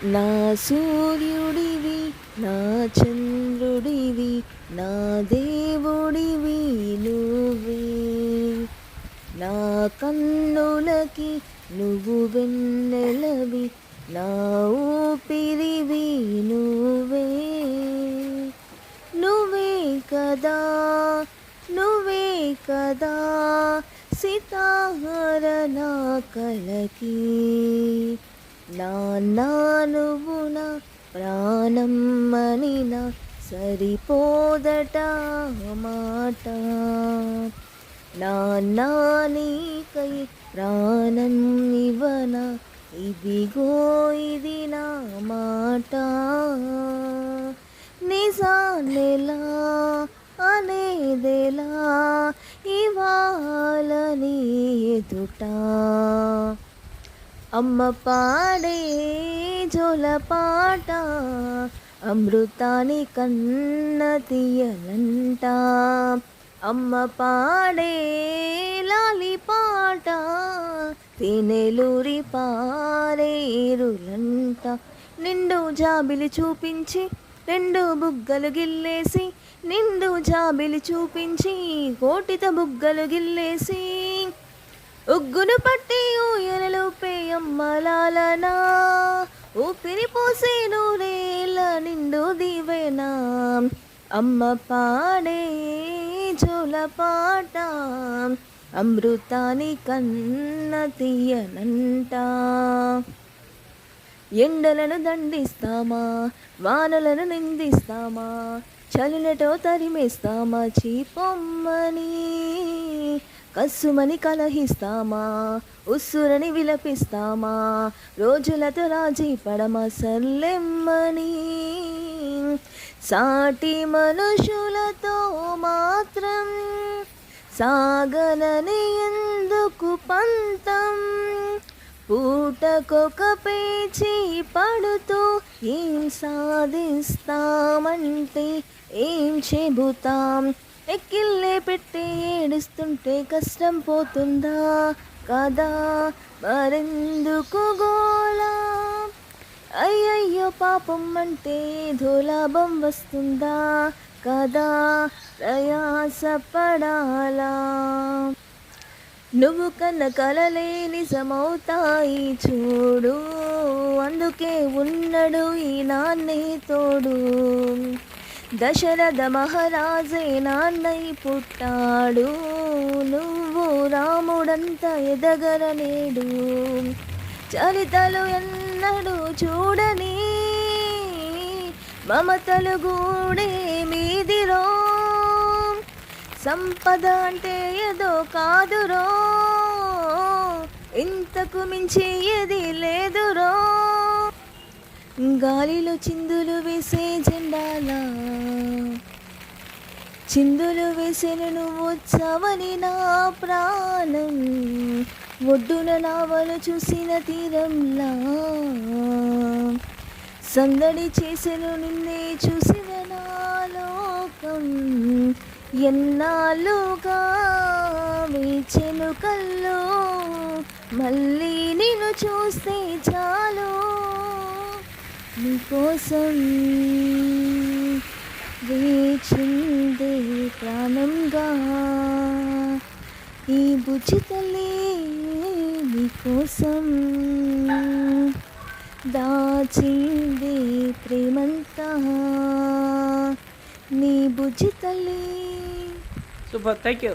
నా సూర్యుడివి, నా చంద్రుడివి, నా దేవుడివి నువ్వే. నా కన్నులకి నువ్వు వెన్నెలవి, నా ఊపిరివి నువ్వే. నువ్వే కదా, నువ్వే కదా సితార నా కలకి. నాన్నా నువ్వు నా ప్రాణం మనినా సరిపోదట మాట. నాన్నా నీకై ప్రాణం ఇవ్వన, ఇదిగో ఇది నా మాట. నిజానెలా అనేదెలా ఇవాళ నీ ఎదుట. అమ్మ పాడే జోలపాట అమృతాని కన్న తీయలంట. అమ్మ పాడే లాలి పాట తేనెలూరి పారేరులంట. నిండు జాబిలి చూపించి రెండు బుగ్గలు గిల్లేసి, నిండు జాబిలి చూపించి కోటిత బుగ్గలు గిల్లేసి, ఉగ్గును పట్టి ఊయలలోపే అమ్మలాలనా, ఊపిరి పోసే నూరేళ్ళ నిండు దీవెనా. అమ్మ పాడే జోలపాట అమృతాని కన్న తీయనంట. ఎండలను దండిస్తామా, వానలను నిందిస్తామా, చలినటో తరిమేస్తామా చీపొమ్మని. కస్సుమని కలహిస్తామా, ఉస్సురని విలపిస్తామా, రోజులతో రాజీ పడమా సర్లెమ్మని. సాటి మనుషులతో మాత్రం సాగనని ఎందుకు పంతం. పూటకొక పేచి పడుతూ ఏం సాధిస్తామంటే ఏం చెబుతాం. ఎక్కిల్లే పెట్టి ఏడుస్తుంటే కష్టం పోతుందా కదా, మరెందుకు గోలా. అయ్యయ్యో పాపం అంటే ధోలాభం వస్తుందా కదా, ప్రయాసపడాలా. నువ్వు కన్న కలలే నిజమవుతాయి చూడు, అందుకే ఉన్నడు ఈ నాన్నే తోడు. దశరథ మహారాజే నాన్నై పుట్టాడు, నువ్వు రాముడంత ఎదగరనేడు. చరితలు ఎన్నడూ చూడని మమతలు గూడే మీదిరో. సంపద అంటే ఏదో కాదురో, ఇంతకు మించి ఏది లేదురో. గాలిలో చిందులు వేసే జెండాలా, చిందులు వేసేను నువ్వు వచ్చావని నా ప్రాణం. ఒడ్డున నావలు చూసిన తీరంలా, సందడి చేసెను నిన్నే చూసిన నా లోకం. ఎన్నాళ్ళుగా వేచెను కళ్ళు, మళ్ళీ నిన్ను చూస్తే చాలు. నీకోసం వేచిందే ప్రాణంగా ఈ బుజ్జి తల్లి, నీకోసం దాచిందే ప్రేమంతా నీ బుజ్జి తల్లి. Super, thank you.